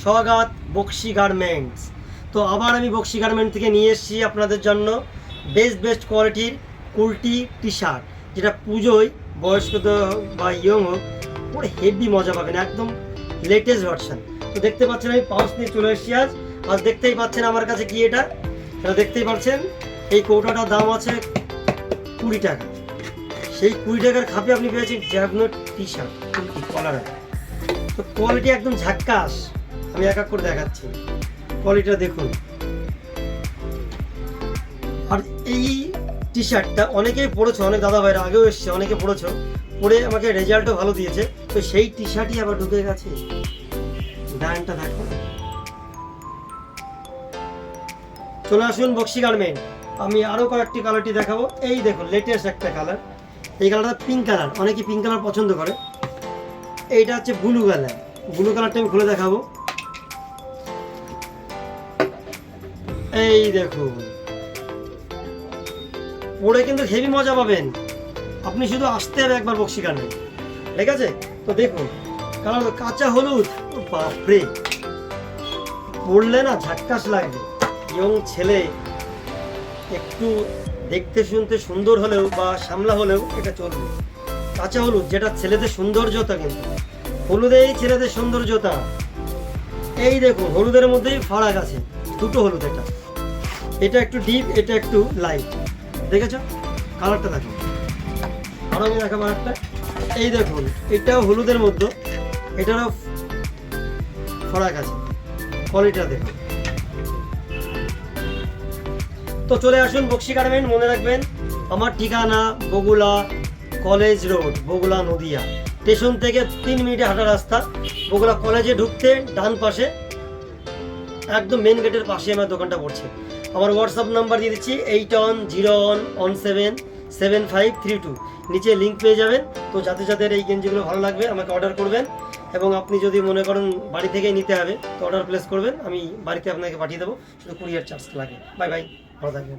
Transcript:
স্বাগত বক্সি গার্মেন্টস। তো আবার আমি বক্সি গার্মেন্ট থেকে নিয়ে এসেছি আপনাদের জন্য বেস্ট কোয়ালিটির কুর্তি টি শার্ট, যেটা পুজোয় বয়স্কদের বা ইয়ং হোক পুরো হেভি মজা পাবেন, একদম লেটেস্ট ভার্সন। তো দেখতে পাচ্ছেন আমি পাউচ নিয়ে চলে এসেছি আজ দেখতেই পাচ্ছেন আমার কাছে কি এটা দেখতেই পাচ্ছেন। এই কৌটাটার দাম আছে 20 টাকা। সেই 20 টাকার খাপে আপনি পেয়েছেন জ্যাবনো টি শার্ট কুর্তি কলার। তো কোয়ালিটি একদম ঝাক্কাস। আমি এক এক করে দেখাচ্ছি, কোয়ালিটিটা দেখুন। আর এই টি শার্টটা অনেকেই পড়েছো, অনেক দাদা ভাইরা আগেও এসছে, অনেকে পড়েছো, পরে আমাকে রেজাল্টও ভালো দিয়েছে। তো সেই টি শার্টই আবার ঢুকে গেছে। ব্র্যান্ডটা দেখো। চলে আসুন বক্সি গার্মেন্ট। আমি আরও কয়েকটি কালারটি দেখাবো। এই দেখুন লেটেস্ট একটা কালার, এই কালারটা পিঙ্ক কালার, অনেকে পিঙ্ক কালার পছন্দ করে। এইটা হচ্ছে ব্লু কালার, ব্লু কালারটা আমি খুলে দেখাবো। এই দেখুন, পরে কিন্তু হেভি মজা পাবেন। আপনি শুধু আসতে হবে একবার বক্সি গার্মেন্ট, ঠিক আছে? তো দেখুন কালার কাঁচা হলুদ, বাপরে পরলে না ঝাক্কাস লাগবে। ইয়ং ছেলে একটু দেখতে শুনতে সুন্দর হলেও বা সামলা হলেও এটা চলবে। কাঁচা হলুদ, যেটা ছেলেদের সৌন্দর্যতা, কিন্তু হলুদেই ছেলেদের সৌন্দর্যতা। এই দেখুন হলুদের মধ্যেই ফারাক আছে, দুটো হলুদ। এটা একটু ডিপ, এটা একটু লাইট। দেখেছো কালারটা? দেখো আরো আমি দেখাবো একটা। এই দেখুন এটাও হলুদের মধ্যে, এটারও ফারাক আছে। কোয়ালিটিটা দেখুন। তো চলে আসুন বক্সি গার্মেন্ট। মনে রাখবেন আমার ঠিকানা Bagula college road, Bagula Nadia. Station থেকে 3 মিনিটে হাঁটা রাস্তা। বগুলা কলেজে ঢুকতে ডান পাশে, একদম মেন গেটের পাশে আমার দোকানটা পড়ছে। আমার হোয়াটসঅ্যাপ নাম্বার দিয়ে দিচ্ছি 8101177532। নিচে লিঙ্ক পেয়ে যাবেন। তো যাদের এই গেঞ্জিগুলো ভালো লাগবে আমাকে অর্ডার করবেন, এবং আপনি যদি মনে করেন বাড়ি থেকেই নিতে হবে তো অর্ডার প্লেস করবেন, আমি বাড়িতে আপনাকে পাঠিয়ে দেবো, শুধু কুরিয়ার চার্জ লাগে। বাই বাই, ভালো থাকবেন।